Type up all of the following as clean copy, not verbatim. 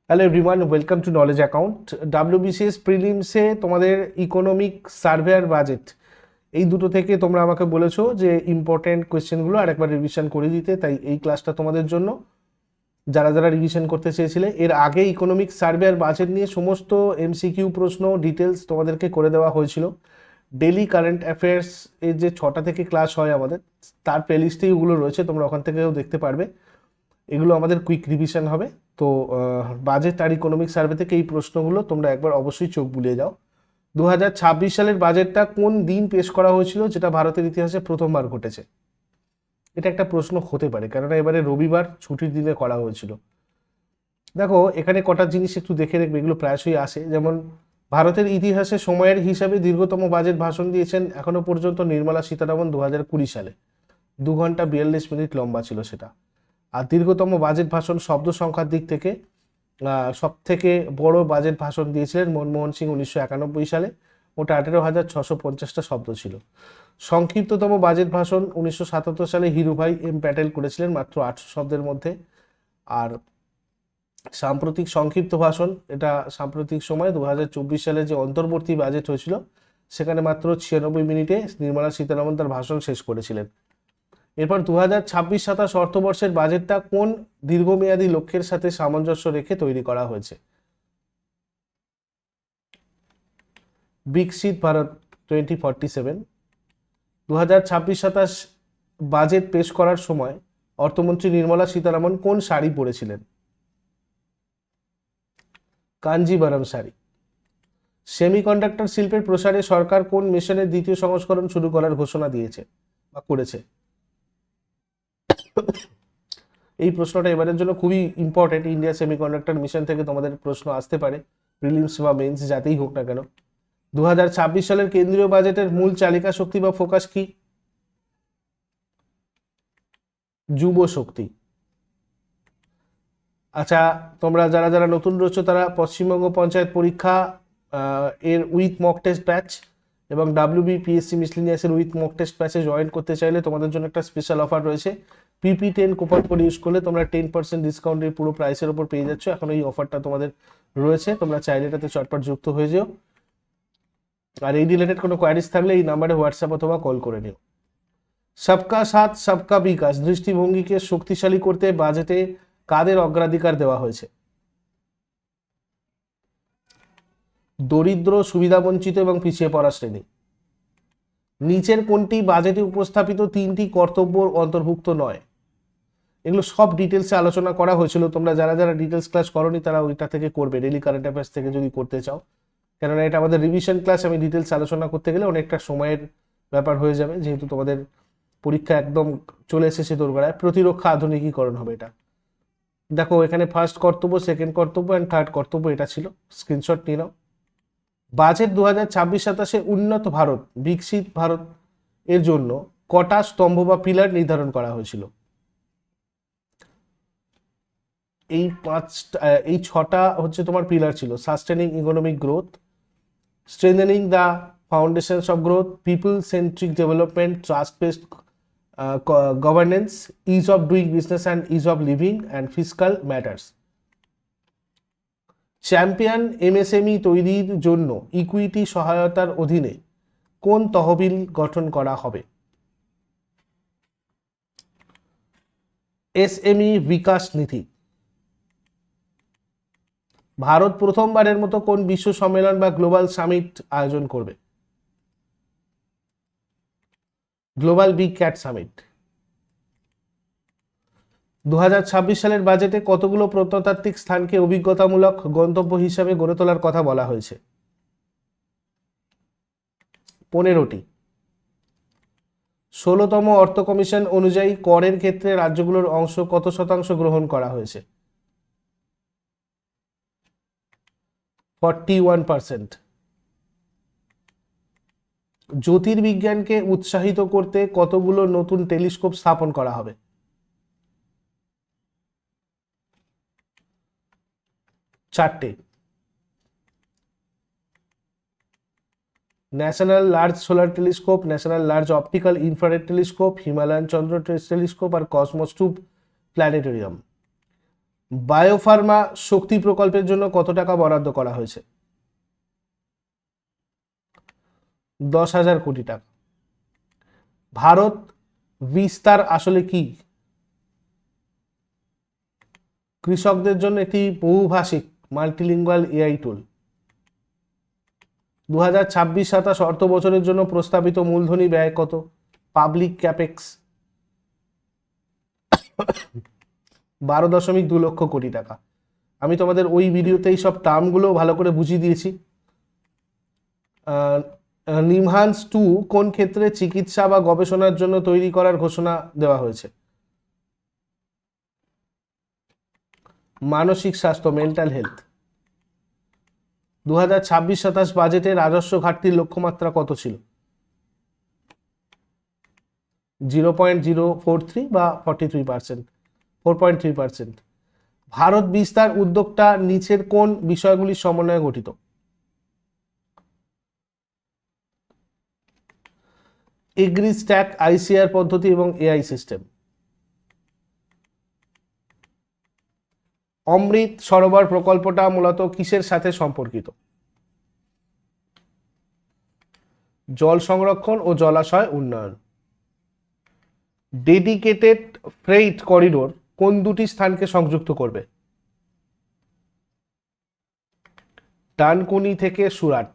Hello everyone, welcome to knowledge account. WBCS প্রিলিমসে তোমাদের economic survey আর budget এই দুটো থেকে তোমরা আমাকে বলেছো যে ইম্পর্টেন্ট কোয়েশ্চেনগুলো আরেকবার রিভিশন করে দিতে, তাই এই ক্লাসটা তোমাদের জন্য। যারা যারা রিভিশন করতে চেয়েছিলে, এর আগে ইকোনমিক সার্ভে আর বাজেট নিয়ে সমস্ত এমসিকিউ প্রশ্ন ডিটেলস তোমাদেরকে করে দেওয়া হয়েছিল। ডেলি কারেন্ট অ্যাফেয়ার্স এর যে 6টা থেকে ক্লাস হয় আমাদের, তার প্লেলিস্টেই ওগুলো রয়েছে, তোমরা ওখান থেকেও দেখতে পারবে। এগুলো আমাদের কুইক রিভিশন হবে। তো বাজেট আর ইকোনমিক সার্ভে থেকে এই প্রশ্নগুলো তোমরা একবার অবশ্যই চোখ বুলিয়ে যাও। 2026 সালের বাজেটটা কোন দিন পেশ করা হয়েছিল, যেটা ভারতের ইতিহাসে প্রথমবার ঘটেছে? এটা একটা প্রশ্ন হতে পারে, কেননা এবারে রবিবার ছুটির দিনে করা হয়েছিল। দেখো, এখানে কটা জিনিস একটু দেখে দেখবে, এগুলো প্রায়শই আসে। যেমন ভারতের ইতিহাসে সময়ের হিসাবে দীর্ঘতম বাজেট ভাষণ দিয়েছেন এখনো পর্যন্ত নির্মলা সীতারামন 2020 সালে। 2 ঘন্টা 42 মিনিট লম্বা ছিল সেটা। আর দীর্ঘতম বাজেট ভাষণ শব্দ সংখ্যার দিক থেকে সব থেকে বড় বাজেট ভাষণ দিয়েছিলেন মনমোহন সিং 1991 সালে। ওটা 18,650টা শব্দ ছিল। সংক্ষিপ্ততম বাজেট ভাষণ 1977 সালে হিরুভাই এম প্যাটেল করেছিলেন, মাত্র 800 শব্দের মধ্যে। আর সাম্প্রতিক সংক্ষিপ্ত ভাষণ, এটা সাম্প্রতিক সময় 2024 সালে যে অন্তর্বর্তী বাজেট হয়েছিল, সেখানে মাত্র 96 মিনিটে নির্মলা সীতারামন তার ভাষণ শেষ করেছিলেন। এরপর 2026-27 অর্থবর্ষের বাজেটটা কোন দীর্ঘমেয়াদী লক্ষ্যের সাথে সামঞ্জস্য রেখে তৈরি করা হয়েছে? বিকশিত ভারত 2047। 2026-27 বাজেট পেশ করার সময় অর্থমন্ত্রী নির্মলা সীতারামন কোন শাড়ি পরেছিলেন? কাঞ্জিভারম শাড়ি। সেমিকন্ডাক্টর শিল্পের প্রসারে সরকার কোন মিশনের দ্বিতীয় সংস্করণ শুরু করার ঘোষণা দিয়েছে বা করেছে? এই প্রশ্নটা এবারের জন্য খুবই ইম্পর্টেন্ট। ইন্ডিয়া সেমিকন্ডাক্টর মিশন থেকে তোমাদের প্রশ্ন আসতে পারে, প্রিলিমস বা মেন্স যাতেই হোক না কেন। 2026 সালের কেন্দ্রীয় বাজেটের মূল চালিকা শক্তি বা ফোকাস কি? যুব শক্তি। আচ্ছা, তোমরা যারা যারা নতুন রয়েছো, তারা পশ্চিমবঙ্গ পঞ্চায়েত পরীক্ষা এর উইথ মক টেস্ট ব্যাচ এবং WBPSC মিসলিনিয়াসের উইথ মক টেস্ট ব্যাচে জয়েন করতে চাইলে তোমাদের জন্য একটা স্পেশাল অফার রয়েছে। PP10 কুপন কোড ইউজ করলে তোমরা 10% ডিসকাউন্টের পুরো প্রাইসের ওপর পেয়ে যাচ্ছ। এখন এই অফারটা তোমাদের রয়েছে, তোমরা চাইলে এটাতে চটপট যুক্ত হয়ে যেও। আর এই রিলেটেড কোনো কোয়ারিজ থাকলে এই নাম্বারে হোয়াটসঅ্যাপ অথবা কল করে নিও। সবকা সাথ সবকা বিকাশ দৃষ্টিভঙ্গিকে শক্তিশালী করতে বাজেটে কাদের অগ্রাধিকার দেওয়া হয়েছে? দরিদ্র, সুবিধাবঞ্চিত এবং পিছিয়ে পড়া শ্রেণী। নিচের কোনটি বাজেটে উপস্থাপিত 3টি কর্তব্য অন্তর্ভুক্ত নয়? এগুলো সব ডিটেলসে আলোচনা করা হয়েছিল। তোমরা যারা যারা ডিটেলস ক্লাস করোনি, তারা ওইটা থেকে করবে, ডেলি কারেন্ট অ্যাফেয়ার্স থেকে যদি করতে চাও। কেননা এটা আমাদের রিভিশন ক্লাস, আমি ডিটেলস আলোচনা করতে গেলে অনেকটা সময়ের ব্যাপার হয়ে যাবে, যেহেতু তোমাদের পরীক্ষা একদম চলে এসেছে দোরগোড়ায়। প্রতিরক্ষা আধুনিকীকরণ হবে এটা। দেখো, এখানে ফার্স্ট কর্তব্য, সেকেন্ড কর্তব্য অ্যান্ড থার্ড কর্তব্য এটা ছিল। স্ক্রিনশট নিয়ে নাও। বাজেট 2026-27 উন্নত ভারত, বিকশিত ভারত এর জন্য কটা স্তম্ভ বা পিলার নির্ধারণ করা হয়েছিল? এই 6টা হচ্ছে তোমার পিলার ছিল। Sustaining economic growth, strengthening the foundations of growth, people centric development, trust based governance, is of doing business and is of living and fiscal matters. Champion MSME তৈরির জন্য ইকুইটি সহায়তার অধীনে কোন তহবিল গঠন করা হবে? SME বিকাশ নীতি। ভারত প্রথমবারের মতো কোন বিশ্ব সম্মেলন বা গ্লোবাল সামিট আয়োজন করবে? Global big cat summit. 2026 সালের বাজেটে কতগুলো প্রত্নতাত্ত্বিক স্থানকে অভিজ্ঞতামূলক গন্তব্য হিসাবে গড়ে তোলার কথা বলা হয়েছে? 15টি। 16তম অর্থ কমিশন অনুযায়ী করের ক্ষেত্রে রাজ্যগুলোর অংশ কত শতাংশ গ্রহণ করা হয়েছে? 41%। জ্যোতির্বিজ্ঞানকে উৎসাহিত করতে কতগুলো নতুন টেলিস্কোপ স্থাপন করা হবে? 4টে। National large solar telescope, national large optical infrared telescope, Himalayan Chandra telescope আর কসমোস 2 প্ল্যানেটোরিয়াম। বায়োফার্মা শক্তি প্রকল্পের জন্য কত টাকা বরাদ্দ করা হয়েছে? 10,000 কোটি টাকা। ভারত বিস্তার আসলে কি? কৃষকদের জন্য একটি বহুভাষিক মাল্টিলিঙ্গুয়াল এআই টুল। 2026-27 অর্থ বছরের জন্য প্রস্তাবিত মূলধনী ব্যয় কত? পাবলিক ক্যাপেক্স 12.2 লক্ষ কোটি টাকা। আমি তোমাদের ওই ভিডিওতেই সব টার্মগুলো ভালো করে বুঝিয়ে দিয়েছি। নিমহান্স 2 কোন ক্ষেত্রে চিকিৎসা বা গবেষণার জন্য তৈরি করার ঘোষণা দেওয়া হয়েছে? মানসিক স্বাস্থ্য, মেন্টাল হেলথ। 2026-27 বাজেটে রাজস্ব ঘাটতির লক্ষ্যমাত্রা কত ছিল? 0.043 বা 43%, 4.3%। ভারত বিস্তার উদ্যোগটা নিচের কোন বিষয়গুলির সমন্বয়ে গঠিত? এগ্রি স্ট্যাক, আইসিআর পদ্ধতি এবং এআই সিস্টেম। অমৃত সরোবর প্রকল্পটা মূলত কিসের সাথে সম্পর্কিত? জল সংরক্ষণ ও জলাশয় উন্নয়ন। ডেডিকেটেড ফ্রেইট করিডোর কোন দুটি স্থানকে সংযুক্ত করবে? ডানকুনি থেকে সুরাট।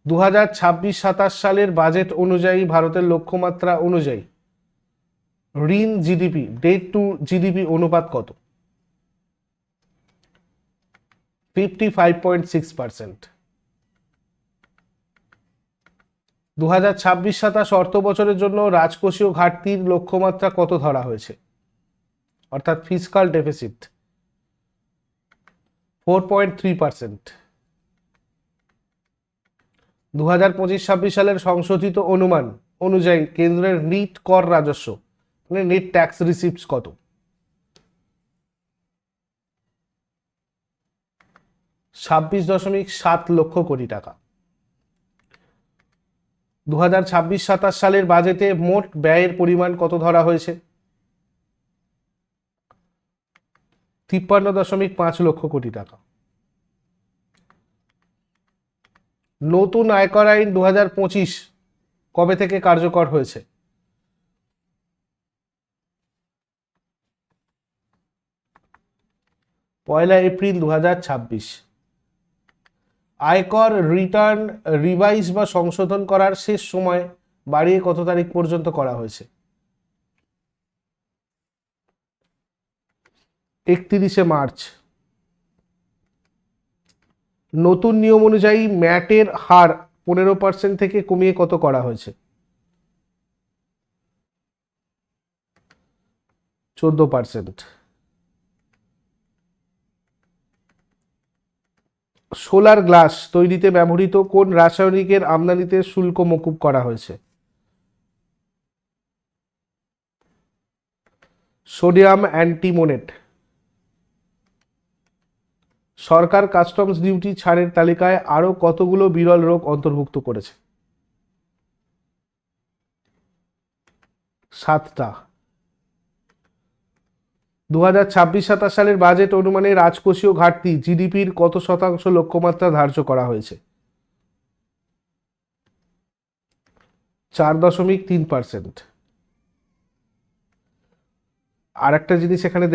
2026-27 সালের বাজেট অনুযায়ী ভারতের লক্ষ্যমাত্রা অনুযায়ী ঋণ জিডিপি, ডেট টু জিডিপি অনুপাত কত? 55.6%। 2026-27 অর্থ বছরের জন্য রাজকোষীয় ঘাটতির লক্ষ্যমাত্রা কত ধরা হয়েছে, অর্থাৎ ফিসকাল ডেফিসিট? 4.3%। 2025-26 সালের সংশোধিত অনুমান অনুযায়ী কেন্দ্রের নিট কর রাজস্ব মানে নেট ট্যাক্স রিসিপ্টস কত? 26.7 লক্ষ কোটি টাকা। 2026-27 সালের বাজেটে মোট ব্যয়ের পরিমাণ কত ধরা হয়েছে? 53.5 লক্ষ কোটি টাকা। নতুন আয়কর আইন 2025 কবে থেকে কার্যকর হয়েছে? 1 এপ্রিল 2026। আয়কর রিটার্ন রিভাইজ বা সংশোধন করার শেষ সময় বাড়িয়ে কত তারিখ পর্যন্ত করা হয়েছে? 31 মার্চ। নতুন নিয়ম অনুযায়ী ম্যাটের হার 15% থেকে কমিয়ে কত করা হয়েছে? 14%। সোলার গ্লাস তৈরিতে ব্যবহৃত কোন রাসায়নিকের আমদানিতে শুল্ক মকুব করা হয়েছে? Sodium antimonate. সরকার কাস্টমস ডিউটি ছাড়ের তালিকায় আরো কতগুলো বিরল রোগ অন্তর্ভুক্ত করেছে? 7টা। 2026-27 সালের বাজেট অনুমানে রাজকোষীয় ঘাটতি জিডিপির কত শতাংশ লক্ষ্যমাত্রা ধার্য করা হয়েছে? 4.3%। আর একটা জিনিস এখানে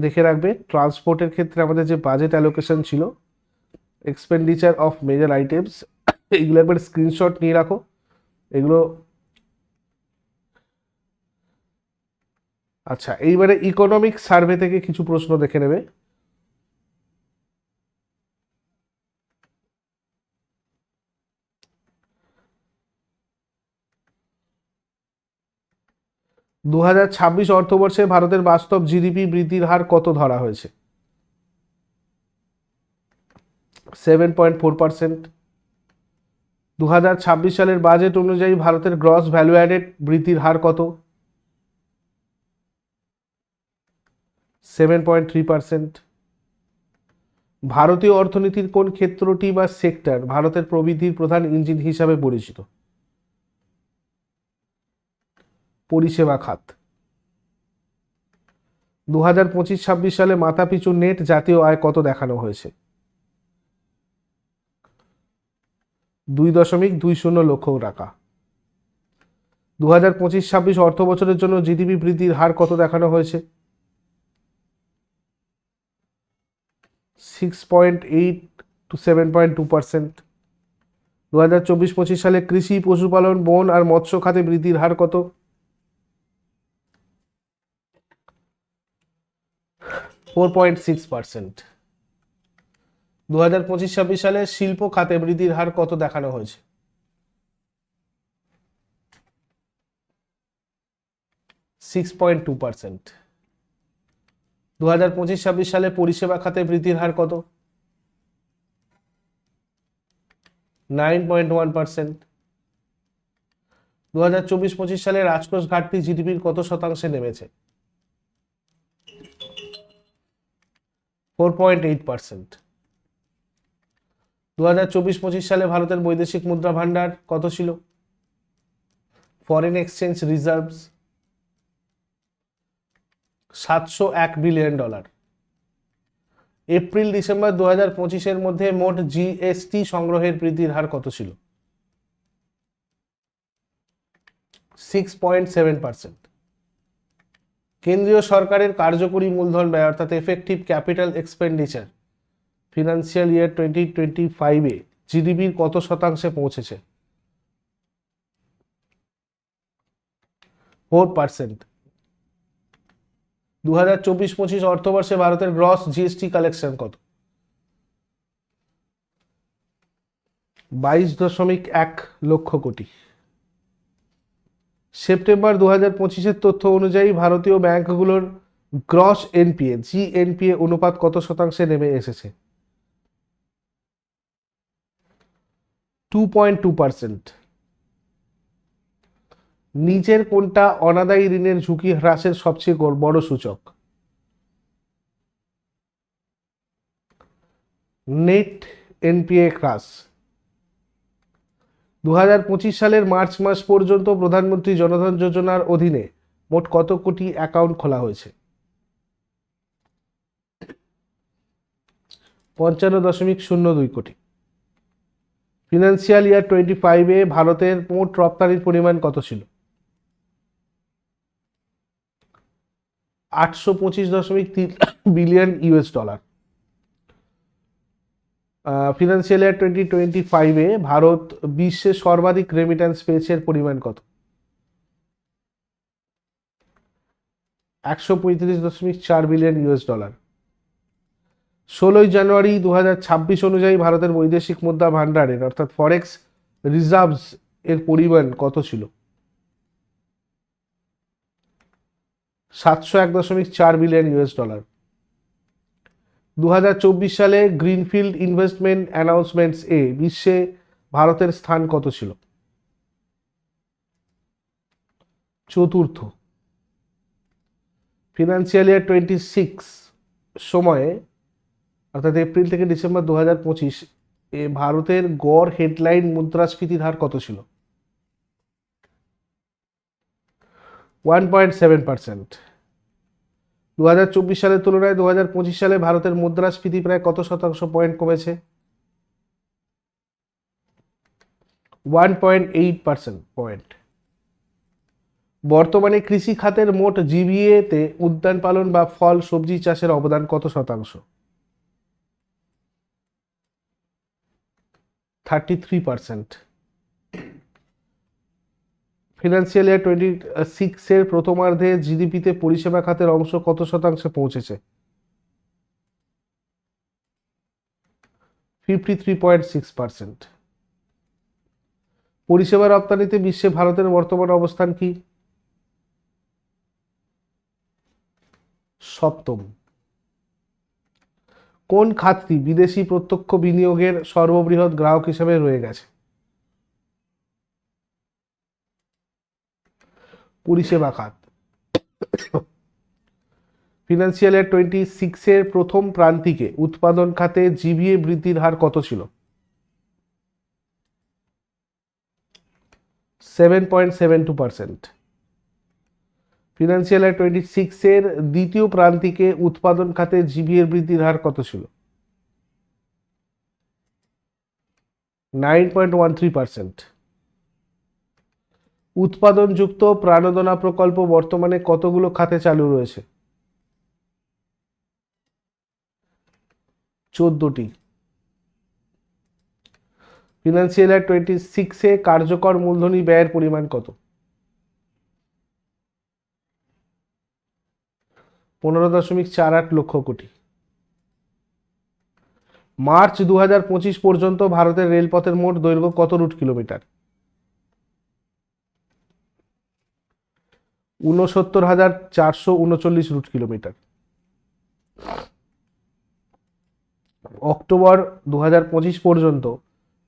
দেখে রাখবে, ট্রান্সপোর্টের ক্ষেত্রে আমাদের যে বাজেট অ্যালোকেশন ছিল, এক্সপেন্ডিচার অফ মেজর আইটেমস, এইগুলো একবার স্ক্রিনশট নিয়ে রাখো। এগুলো আচ্ছা, এইবারে ইকোনমিক সার্ভে থেকে কিছু প্রশ্ন দেখে নেবে। দু 2026 অর্থবর্ষে ভারতের বাস্তব জিডিপি বৃদ্ধির হার কত ধরা হয়েছে? 7.4%। 2026 সালের বাজেট অনুযায়ী ভারতের গ্রস ভ্যালু অ্যাডেড বৃদ্ধির হার কত? 7.3%। ভারতীয় অর্থনীতির কোন ক্ষেত্রটি বা সেক্টর ভারতের প্রবৃদ্ধির প্রধান ইঞ্জিন হিসাবে পরিচিত? পরিষেবা খাত। 2025-26 সালে মাথাপিছু নেট জাতীয় আয় কত দেখানো হয়েছে? 2.20 লক্ষ টাকা। 2025-26 অর্থ বছরের জন্য জিডিপি বৃদ্ধির হার কত দেখানো হয়েছে? 6.8 to 7.2%। 2024-25 সালে কৃষি, পশুপালন, বন আর মৎস্য খাতে বৃদ্ধির হার কত? 4.6%। 2025-26 সালে শিল্প খাতে বৃদ্ধির হার কত দেখানো হয়েছে? 6.2%। 2025-26 সালে পরিষেবা খাতে বৃদ্ধির হার কত? 9.1%। 2024-25 সালে রাজকোষ ঘাটতি জিডিপির কত শতাংশে নেমেছে? 4.8%। 2024-25 সালে ভারতের বৈদেশিক মুদ্রা ভান্ডার কত ছিল? Foreign exchange reserves $701 billion. April December 2025-এর মধ্যে মোট জিএসটি সংগ্রহের বৃদ্ধির হার কত ছিল? 6.7%। কেন্দ্রীয় সরকারের কার্যকরী মূলধন ব্যয় অর্থাৎ effective capital expenditure financial year 2025-এ জিডিপির কত শতাংশে পৌঁছেছে? 4%। 2024-25 অর্থবর্ষে ভারতের গ্রস জিএসটি কালেকশন কত? 22.1 লক্ষ কোটি। সেপ্টেম্বর 2025-এর তথ্য অনুযায়ী ভারতীয় ব্যাংকগুলোর গ্রস এনপিএ জিএনপিএ অনুপাত কত শতাংশে নেমে এসেছে? 2.2%। নিচের কোনটা অনাদায়ী ঋণের ঝুঁকি হ্রাসের সবচেয়ে বড় সূচক? নেট এনপিএ হ্রাস। 2025 সালের মার্চ মাস পর্যন্ত প্রধানমন্ত্রী জনধন যোজনার অধীনে মোট কত কোটি অ্যাকাউন্ট খোলা হয়েছে? 55.02 কোটি। ফিনান্সিয়াল ইয়ার 25-এ ভারতের মোট রপ্তানির পরিমাণ কত ছিল? 825.3 billion US dollar. Financial year 2025-এ ভারত বিশ্বে সর্বাধিক রেমিট্যান্স পেয়েছে এর পরিমাণ কত? 135.4 বিলিয়ন ইউএস ডলার। 16 জানুয়ারি 2026 অনুযায়ী ভারতের বৈদেশিক মুদ্রা ভান্ডারের অর্থাৎ ফরেক্স রিজার্ভস এর পরিমাণ কত ছিল? 701.4 বিলিয়ন ইউএস ডলার। 2024 সালে গ্রিনফিল্ড ইনভেস্টমেন্ট অ্যানাউন্সমেন্টস এ বিশ্বে ভারতের স্থান কত ছিল? চতুর্থ। ফিনান্সিয়াল ইয়ার 26 সময়ে অর্থাৎ এপ্রিল থেকে ডিসেম্বর 2025 এ ভারতের গড় হেডলাইন মুদ্রাস্ফীতির হার কত ছিল? 1.7%। 2024 সালের তুলনায় 2025 সালে ভারতের মুদ্রাস্ফীতি প্রায় কত শতাংশ পয়েন্ট কমেছে? 1.8% পয়েন্ট। বর্তমানে কৃষি খাতের মোট জিবিএতে উদ্যান পালন বা ফল সবজি চাষের অবদান কত শতাংশ? 33%। ফিনান্সিয়াল ইয়ার 26-এর প্রথমার্ধে জিডিপিতে পরিষেবা খাতের অংশ কত শতাংশে পৌঁছেছে? 53.6%। পরিষেবা রপ্তানিতে বিশ্বে ভারতের বর্তমান অবস্থান কি? সপ্তম। কোন খাতটি বিদেশি প্রত্যক্ষ বিনিয়োগের সর্ববৃহৎ গ্রাহক হিসেবে রয়ে গেছে? পরিষেবা খাত। ফিনান্সিয়াল ইয়ার 26-এর প্রথম প্রান্তিকে উৎপাদন খাতে জিবিএ বৃদ্ধির হার কত ছিল? 7.72%। ফিনান্সিয়াল ইয়ার 26 দ্বিতীয় প্রান্তিকে উৎপাদন খাতে জিভিএর বৃদ্ধির হার কত ছিল? 9.13%। উৎপাদনযুক্ত প্রাণোদনা প্রকল্প বর্তমানে কতগুলো খাতে চালু রয়েছে? 14টি। ফিনান্সিয়াল ইয়ার 26 কার্যকর মূলধনী ব্যয়ের পরিমাণ কত? 15.48 লক্ষ কোটি। মার্চ 2025 পর্যন্ত ভারতের রেলপথের মোট দৈর্ঘ্য কত route kilometre? 69,439 route kilometre. October 2025 পর্যন্ত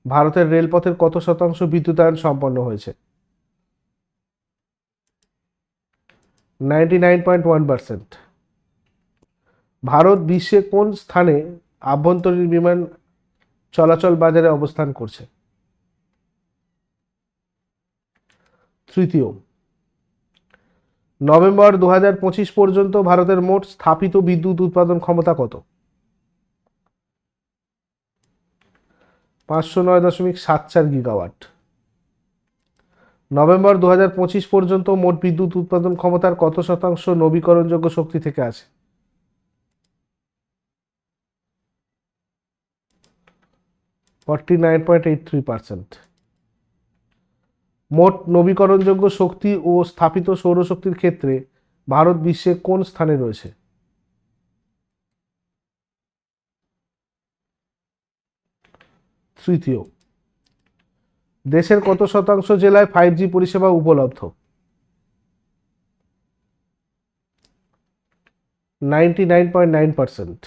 ভারতের রেলপথের কত শতাংশ বিদ্যুতায়ন সম্পন্ন হয়েছে? 99.1%। ভারত বিশ্বে কোন স্থানে আভ্যন্তরীণ বিমান চলাচল বাজারে অবস্থান করছে? তৃতীয়। নভেম্বর 2025 পর্যন্ত ভারতের মোট স্থাপিত বিদ্যুৎ উৎপাদন ক্ষমতা কত? 509.74 গিগাওয়াট। নভেম্বর 2025 পর্যন্ত মোট বিদ্যুৎ উৎপাদন ক্ষমতার কত শতাংশ নবীকরণযোগ্য শক্তি থেকে আসে? 49.83%। মোট নবীকরণযোগ্য শক্তি ও স্থাপিত সৌরশক্তির ক্ষেত্রে ভারত বিশ্বে কোন স্থানে রয়েছে? তৃতীয়। দেশের কত শতাংশ জেলায় 5G পরিষেবা উপলব্ধ? 99.9%।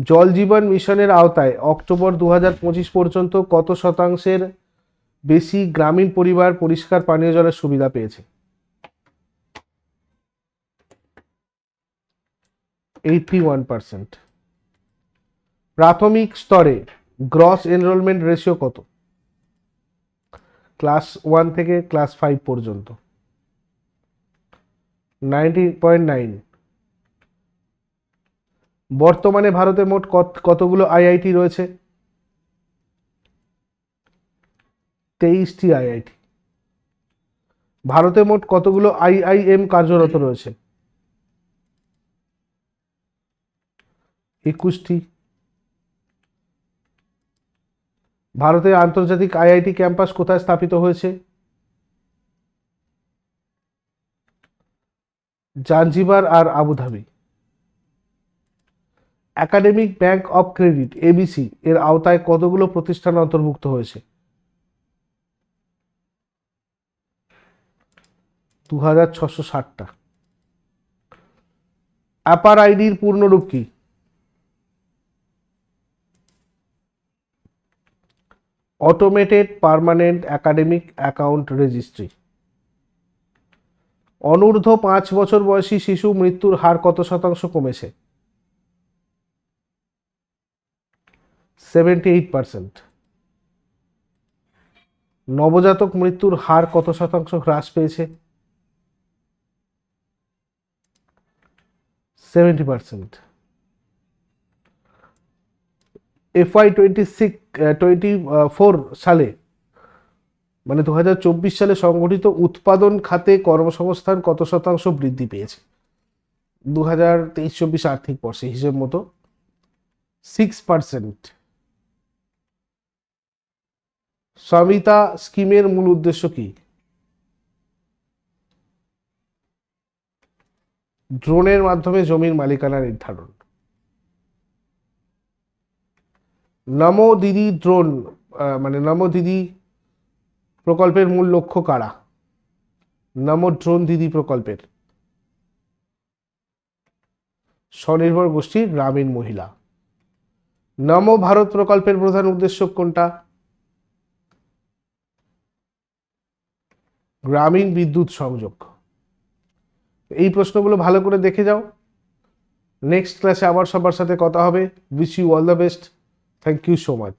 জল জীবন মিশনের আওতায় অক্টোবর 2025 পর্যন্ত কত শতাংশের বেশি গ্রামীণ পরিবার পরিষ্কার পানীয় জলের সুবিধা পেয়েছে? 81%। প্রাথমিক স্তরে গ্রস এনরোলমেন্ট রেশিও কত? ক্লাস 1 থেকে ক্লাস 5 পর্যন্ত 90.9। বর্তমানে ভারতে মোট কতগুলো আইআইটি রয়েছে? 23টি আইআইটি। ভারতে মোট কতগুলো আইআইএম কার্যরত রয়েছে? 21টি। ভারতের আন্তর্জাতিক আইআইটি ক্যাম্পাস কোথায় স্থাপিত হয়েছে? জাঞ্জিবার আর Abu Dhabi. Academic bank of credit ABC এর আওতায় কতগুলো প্রতিষ্ঠান অন্তর্ভুক্ত হয়েছে? 2660টা। অ্যাপার আইডির পূর্ণরূপ কি? Automated permanent academic account registry. অনূর্ধ্ব 5 বছর বয়সী শিশু মৃত্যুর হার কত শতাংশ কমেছে? 78%। নবজাতক মৃত্যুর হার কত শতাংশ হ্রাস পেয়েছে? 70%। FY 24 সালে মানে 2024 সালে সংগঠিত উৎপাদন খাতে কর্মসংস্থান কত শতাংশ বৃদ্ধি পেয়েছে? 2023-24 আর্থিক বর্ষে হিসেব মতো 6%। স্বামিতা স্কিমের মূল উদ্দেশ্য কি? ড্রোনের মাধ্যমে জমির মালিকানা নির্ধারণ। নমো দিদি ড্রোন নমো দিদি প্রকল্পের মূল লক্ষ্য কারা? নমো ড্রোন দিদি প্রকল্পের স্বনির্ভর গোষ্ঠীর গ্রামীণ মহিলা। নমো ভারত প্রকল্পের প্রধান উদ্দেশ্য কোনটা? গ্রামীণ বিদ্যুৎ সংযোগ। এই প্রশ্নগুলো ভালো করে দেখে যাও। নেক্সট ক্লাসে আবার সবার সাথে কথা হবে। Wish you all the best. Thank you so much.